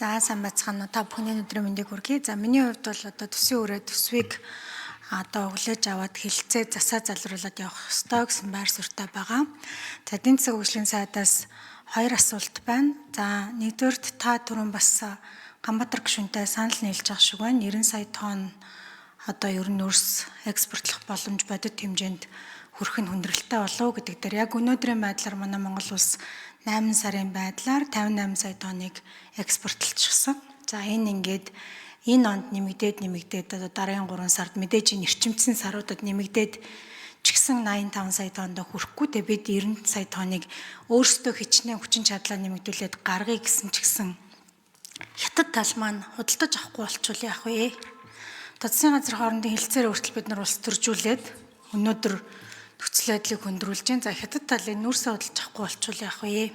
За сайн байцгаана уу та бүхний өдрийн мэндийг хүргэе. За миний хувьд бол одоо төсвийн өрөө төсвийг одоо өглөөж аваад хилцээ засаа залруулад явах ёстой гэсэн байр суурьтай байгаа. За эдийн засаг хөгжлийн сайдаас хоёр асуулт байна. За нэгдүгээрт та түрүүн бас Ганбаатар гишүүнтэй санал нийлж байгаа шиг байна. 90 сая тонн одоо ер нь өрс экспортлох боломж бодит хэмжээнд хүрэх нь хүндрэлтэй болов уу гэдэг дээр яг өнөөдрийн байдлаар манай Монгол улс 8 сарын байдлаар 58 сая тонныг экспортлчихсан. За энэ онд нэмэгдээд одоо дараагийн 3 сард мэдээж энэ эрчимцэн саруудад нэмэгдээд ч гэсэн 85 сая тоннд хүрэхгүй. Тэгээ бид 90 сая тонныг өөрсдөө хичнээн хүчин чадлаа нэмэгдүүлээд гаргая гэсэн ч гэсэн хятад тал маань худалдаж авахгүй болчихвол яах вэ? Засгийн газрын хоорондын хэлцээр хүртэл бид нар улс төржүүлээд өнөөдөр нөхцөл байдлыг хөндрүүлж байна. За хятад талын нүүрсээ худалдаж авахгүй болчихвол яах вэ?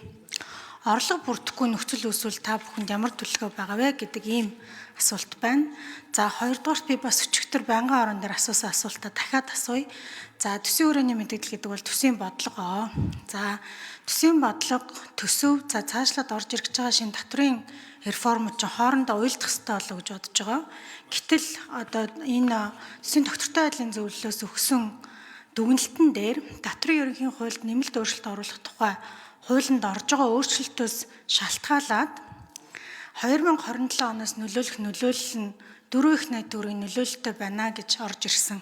Орлого бүрдэхгүй нөхцөл үүсвэл та бүхэнд ямар төлөвлөгөө байгаа вэ гэдэг ийм асуулт байна. За хоёрдугаарт би бас өчигдөр байнгын орон дээр асуусан асуултаа дахиад асууя. За төсвийн өрөөний мэдээлэл гэдэг бол төсвийн бодлого. За төсвийн бодлого төсөв цаашлаад орж ирж байгаа шинэ татврын реформ чинь хоорондоо уялдах хэрэгтэй болов гэж бодож байгаа. Гэтэл одоо энэ төсвийн доктортой байдлын зөвлөлөөс өгсөн дүгнэлтэн дээр татврын ерөнхий хуульд нэмэлт өөрчлөлт оруулах тухай хуулинд орж байгаа өөрчлөлтөөс шалтгаалаад 2027 оноос нөлөөлөх нөлөөлөл нь 4 их найт төгрөгийн нөлөөлөлтөй байна гэж орж ирсэн.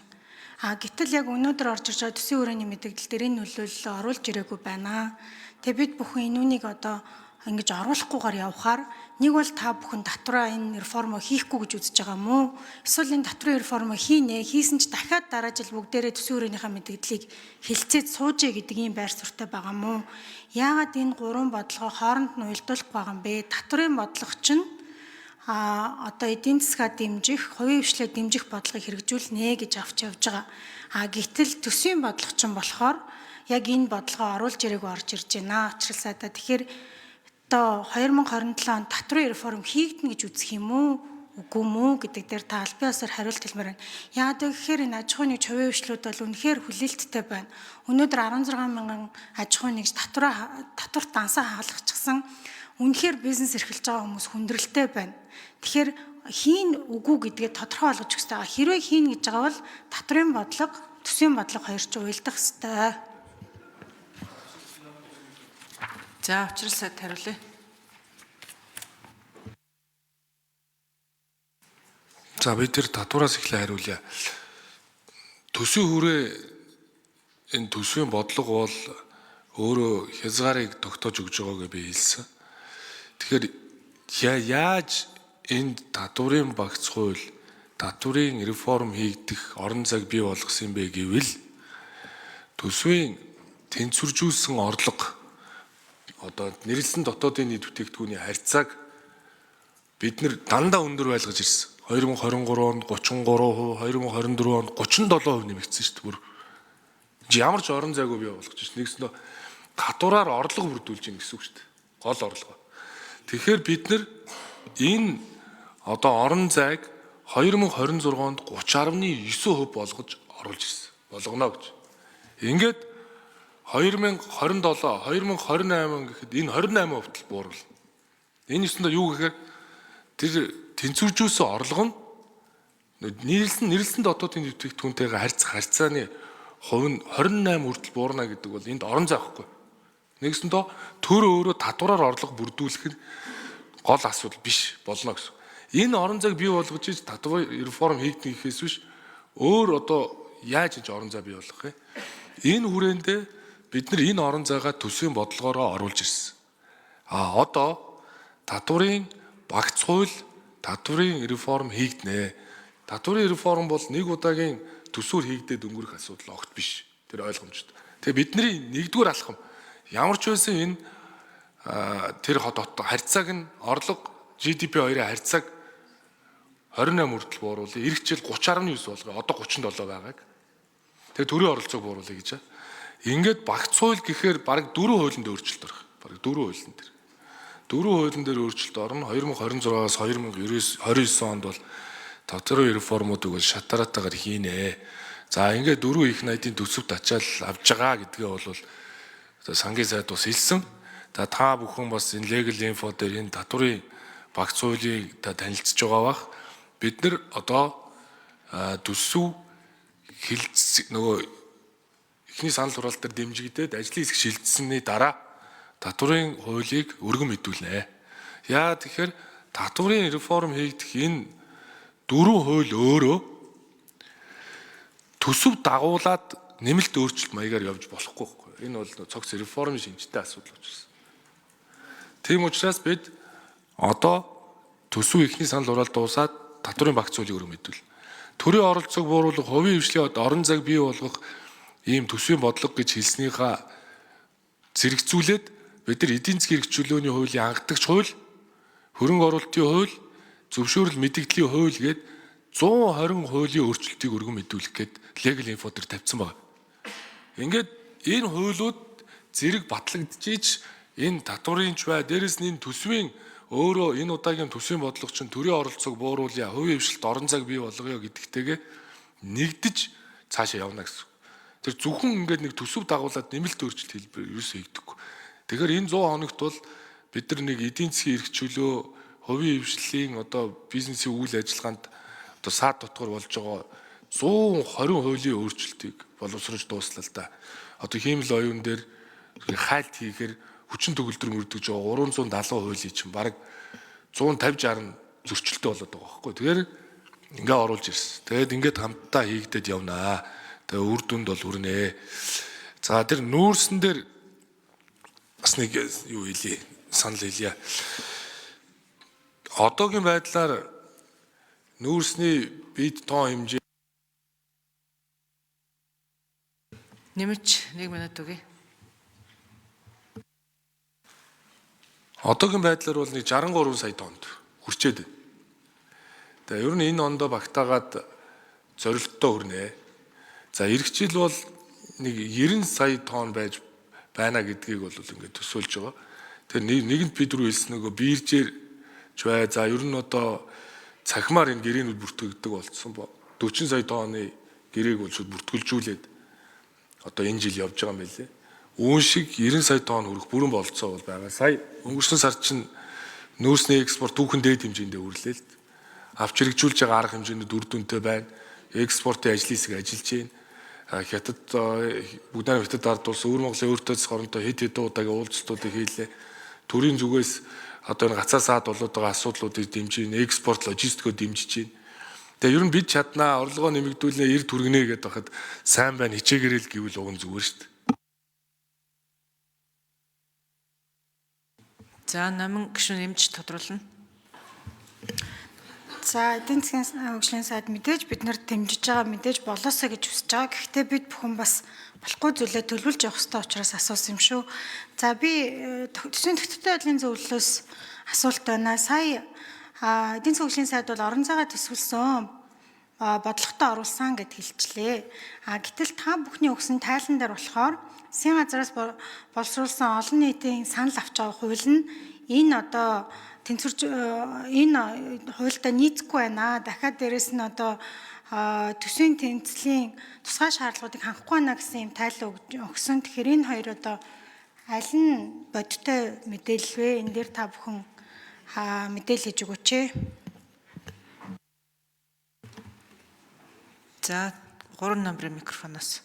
Гэтэл яг өнөөдөр орж ирж байгаа төсвийн өрөөний мэдээлэл дээр энэ нөлөөллөө оруулж ирээгүй байна. Тэгээ бид бүхэн энүүнийг одоо ингэж оруулахгүйгээр явхаар нэг бол та бүхэн татвараа энэ реформоо хийхгүй гэж үзэж байгаа мó? Эсвэл энэ татврын реформоо хийсэн ч дахиад дараа жил бүгдээрээ төсвийн өрөөнийхөө мэдээллийг хэлцээд суужээ гэдэг ийм байр суурьтай байгаа мó? Яагаад энэ гурван бодлогоо хооронд нь уялдуулах байгаа юм бэ? Татврын бодлого чинь одоо эдийн засгаа дэмжих, хувийн хвшлээ дэмжих бодлогыг хэрэгжүүлнэ гэж авч явж байгаа. Гэтэл төсвийн бодлого чинь болохоор яг энэ бодлогоо оруулж ирээгүй орж ирж байна. Учрал сайдаа тэгэхээр одоо 2027 онд татврын реформ хийгдэнэ гэж үзэх юм уу? Үгүй мүү гэдэг дээр та албан ёсоор хариулт хэлмээр байна. Яагаад гэхээр энэ аж ахуйн нэгж хувийн хвшлүүд бол үнэхээр хүлээлттэй байна. Өнөөдөр 16 мянган аж ахуйн нэгж татварт дансаа хаалгачихсан. Үнэхээр бизнес эрхэлж байгаа хүмүүс хүндрэлтэй байна. Тэгэхээр хийн үгүй гэдгээ тодорхой болгож өгч байгаа. Хэрвээ хийн гэж байгаа бол татврын бодлого, төсвийн бодлого хоёр ч уялдах ёстой. За учрал сайд хариулъя. За бид тэр татвараас эхлээ хариулъя. Төсвийн хүрээ энэ төсвийн бодлого бол өөрөө хязгаарыг тогтоож өгж байгааг би хэлсэн. Тэгэхээр яаж энэ татврын багц хууль, татврын реформ хийгдэх орон зайг бий болгосон бэ гэвэл төсвийн тэнцвэржүүлсэн орлого одоо нэрлсэн дотоодын нийт бүтээгдэхүүний харьцааг бид нэр дандаа өндөр байлгаж ирсэн. 2023 онд 33%, 2024 онд 37% нэмэгдсэн шүү дээ. Бүр ямар ч орон зайгүй бий болгож ирсэн. Нэгсэндээ татвараар орлого бүрдүүлж ийн гэсэн үг шүү дээ. Гол орлого. Тэгэхээр бид нэр энэ одоо орон зайг 2026 онд 30.9% болгож оруулж ирсэн. Болгоно гэж. Ингээд 2027, 2028 гэхэд энэ 28% буурал. Энэ нэсэндээ юу гэхээр тэр тэнцвэржүүлсэн орлого нь нэрлсэн дотоодын бүтээгдэхүүнтэйгээ харьцах харьцааны хувь нь 28 хүртэл буурна гэдэг бол энд орон зай байхгүй. Нэгсэндээ төр өөрөө татвараар орлого бүрдүүлэх нь гол асуудал биш болно гэсэн. Энэ орон зайг бий болгож иж татвар реформ хийгдэх гэхээс биш өөр одоо яаж иж орон зай бий болгох вэ? Энэ хүрээндээ бид нар энэ орон зайгаа төсвийн бодлогоороо оруулж ирсэн. Одоо татврын багц хууль, татврын реформ хийгднэ. Татврын реформ бол нэг удаагийн төсвөр хийгдээд өнгөрөх асуудал огт биш. Тэр ойлгомжтой. Тэгээ бидний нэгдүгээр алхам ямар ч байсан энэ тэр харьцааг нь орлого GDP 2-ын харьцааг 28 хүртэл бууруулъя. Ирэх жил 30.9 болгоё. Одоо 37 байгааг. Тэгээ төрийн оролцоог бууруулъя гэж. Ингээд багц хууль гэхээр бараг 4 хуулинд өөрчлөлт орох. Бараг 4 хуулийн дээр. 4 хуулийн дээр өөрчлөлт орно. 2026-аас 2029 онд бол татврын реформуудыг бол шатаратаагаар хийнэ. За ингээд 4 их найдын төсөвт ачаал авж байгаа гэдгээ бол сангийн сайд бас хэлсэн. Та бүхэн бас энэ legal info дээр энэ татврын багц хуулийг танилцж байгаа бах. Бид нар одоо төсөв нөгөө эхний санал хураалт дээр дэмжигдээд ажлын хэсэг шилжсэний дараа татварын хуулийг өргөн мэдүүлнэ. Яа тэгэхээр татварын реформ хийгдэх энэ 4 хууль өөрөө төсөв дагуулад нэмэлт өөрчлөлт маягаар явж болохгүй байхгүй. Энэ бол цогц реформ шинжтэй асуудал учраас. Тийм учраас бид одоо төсөв эхний санал хураалт дуусаад татварын багц хуулийг өргөн мэдүүл. Төрийн оролцоог бууруулах, хувийн хвшлийн орон зайг бий болгох ийм төсвийн бодлого гэж хэлснийхаа зэрэгцүүлээд бид нар эдийн засгийн хэрэгжүүлээний хуулийн ангидагч хууль, хөрөнгө оруулалтын хууль, зөвшөөрөл мэдэгдлийн хууль гээд 120 хуулийн өөрчлөлтийг өргөн мэдүүлэх гээд legal info дээр тавьсан байна. Ингээд энэ хуулиуд зэрэг батлагдчихийж энэ татварын ч бай, дээрэс нь энэ төсвийн өөрөө энэ удаагийн төсвийн бодлого чинь төрийн оролцоог бууруулъя, хувийн хвшилт орон зайг бий болгоё гэдэгтэйгээ нэгдэж цаашаа явна гэсэн. Тэр зөвхөн ингээд нэг төсөв дагуулад нэмэлт өөрчлөлт хэлбэр ерөөсөө хийгдэхгүй. Тэгэхээр энэ 100 хоногт бол бид нар нэг эдийн засгийн эрхчлөө, хувийн хвшлийн одоо бизнесийн үйл ажиллагаанд одоо саад дотгор болж байгаа 120 хуулийн өөрчлөлтийг боловсруулж дууслаа л да. Одоо хиймэл оюун дээр хайлт хийхээр хүчин төгөлдөр мөрдөж байгаа 370 хуулийн чинь бараг 150-60 зөрчилтэй болоод байгаа байхгүй. Тэгэхээр ингээ оруулж ирсэн. Тэгээд ингээд хамтдаа хийгдээд явнаа. Тэгээ үр дүнд бол хүрнэ. За тэр нүүрсэн дээр бас нэг юу хэлье, санал хэлье. Одоогийн байдлаар нүүрсний бид тоон хэмжээ Нэмж 1 минут өгье. одоогийн байдлаар бол нэг 63 сая тоннд хүрчээд байна. Тэгээ ер нь энэ ондоо багтаагаад зорилттой хүрнэ. За эх жил бол нэг 90 сая тонн байж байна гэдгийг бол ингээд төсөөлж байгаа. Тэр нэгэнд бид рүү хэлсэн нөгөө бииржээр ч бай. За ер нь одоо цахимаар энэ гэрээнүүд бүртгэгддэг болсон. 40 сая тонны гэрээг бол шууд бүртгүүлжүүлээд одоо энэ жил явж байгаа юм байлээ. Үүн шиг 90 сая тонн хүрэх бүрэн бололцоо бол байгаа. Сая өнгөрсөн сард чинь нөөцний экспорт түүхэн дээд хэмжээндээ хүрлээ л. Авч хэрэгжүүлж байгаа арга хэмжээнд үр дүнтэй байна. Экспортын ажлын хэсэг ажиллаж байна. Хятад бүгдээ хятад ард улс өвөр Монголын өөртөө хоронтой хэд удаагийн уулзалтуудыг хийлээ. Төрийн зүгээс одоо энэ гацаа саад болоод байгаа асуудлуудыг дэмжиж, экспорт логистикөө дэмжиж байна. Тэгээ ер нь бид чаднаа орлогоо нэмэгдүүлнэ, эрд түргэнэ гэдээ байхад сайн байна, хичээгээрэй л гэвэл уг нь зүгээр шүү дээ. За намын гишүүн нэмж тодруулна. За эдийн засгийн хөгжлийн сайд мэдээж бид нар дэмжиж байгаа, мэдээж болоосоо гэж хүсэж байгаа. Гэхдээ бид бүхэн бас болохгүй зүйлээ төлөвлөж явах хэрэгтэй учраас асуусан юм шүү. За би төсвийн тогтвортой байдлын зөвлөлөөс асуулт байна. Сая эдийн засгийн хөгжлийн сайд бол орон зайгаа төсвөлсөн бодлоготой оруулсан гэд хэлчлээ. Гэтэл та бүхний өгсөн тайлан дээр болохоор засгийн газраас боловсруулсан олон нийтийн санал авч байгаа хууль нь энэ одоо тэнцвэрч энэ хуультай нийцэхгүй байна. Дахиад дээрэс нь одоо төсвийн тэнцлийн тусгай шаардлагуудыг хангахгүй байна гэсэн юм тайлан өгсөн. Тэгэхээр энэ хоёр одоо аль нь бодиттой мэдээлэл вэ? Энэ дээр та бүхэн мэдээлэл хийж өгөөч. За 3 номерын микрофоноос.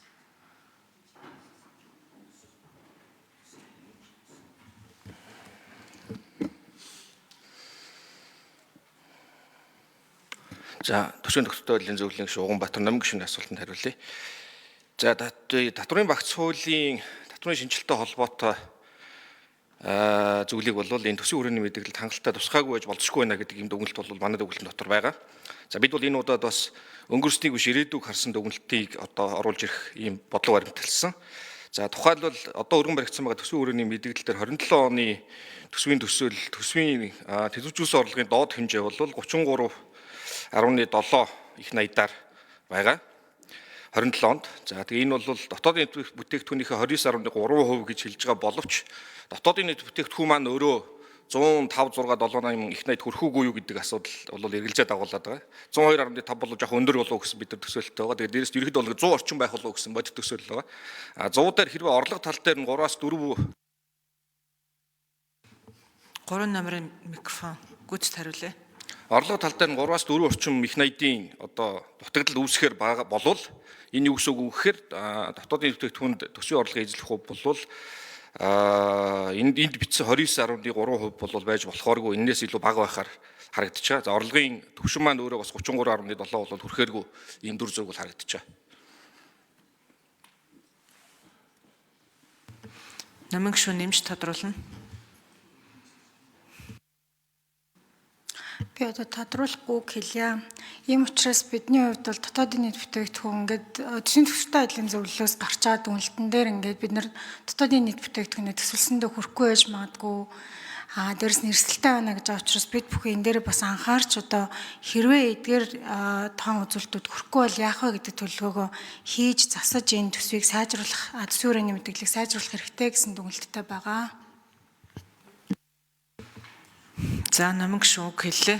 За төсвийн тогтвортой байдлын зөвлөлийн гишүүн Уганбаатар намын гишүүний асуултанд хариулъя. За татварын багц хуулийн татварын шинжилттэй холбоотой зөвлөлийг бол энэ төсвийн хүрээний мэдээлэлд хангалттай тусгаагүй байж болзошгүй байна гэдэг юм дүгнэлт бол манай дүгнэлтийн дотор байгаа. За бид бол энэ удаад бас өнгөрснийг биш ирээдүг харсан дүгнэлтийг одоо оруулж ирэх ийм бодлого баримталсан. За тухайлбал одоо өргөн баригдсан байгаа төсвийн хүрээний мэдээлэл дээр 27 оны төсвийн төсөөл төсвийн төлөвлөсөн орлогын доод хэмжээ бол 33.7 их 80-аар байгаа. 27 онд. За тэгээ энэ бол дотоодын нийт бүтээгдэхүүнийхээ 29.3% гэж хэлж байгаа боловч дотоодын нийт бүтээгдэхүүн маань өөрөө 105, 6, 7, 8 их 80 хүрэхүүгүй юу гэдэг асуудал бол эргэлзээд агуулдаг байгаа. 102.5 бол жоохон өндөр болов уу гэсэн бид нар төсөөлөлтөй байгаа. Тэгээ дээрээс ерөөд бол 100 орчим байх болов уу гэсэн бодит төсөөлөл байгаа. 100 дээр хэрвээ орлого тал дээр нь 3-4 3 номерын микрофон. гүйцэд хариулъя. Орлого тал дээр нь 3-аас 4 орчим их найдын одоо дутагдал үүсэхээр болвол энэ юу гэсэн үг вэ гэхээр дотоодын бүтээгдэхүүнд төсвийн орлогын эзлэх хувь болвол энд бичсэн 29.3% бол байж болохооргүй, энээс илүү бага байхаар харагдаж байгаа. За орлогын түвшин маань өөрөө бас 33.7 бол хүрэхээргүй ийм дүр зураг бол харагдаж байгаа. Намын гишүүн нэмж тодруулна. Би одоо тодруулахгүй хэлье. Ийм учраас бидний хувьд бол дотоодын нийт бүтээгдэхүүн ингээд төсвийн төвшөлтэй ажлын зөвлөлөөс гарч байгаа дүнэлтэн дээр ингээд бид нар дотоодын нийт бүтээгдэхүүнээ төсвөлсөндөө хүрэхгүй байж магадгүй. Дээрс нь эрсдэлтэй байна гэж байгаа учраас бид бүхэн энэ дээр бас анхаарч одоо хэрвээ эдгээр тоон үзүүлэлтүүд хүрэхгүй бол яах вэ гэдэг төлөвлөгөөгөө хийж засаж энэ төсвийг сайжруулах, төсвийн хүрээний мэдээллийг сайжруулах хэрэгтэй гэсэн дүгнэлттэй байгаа. За намын гишүүн үг хэллээ.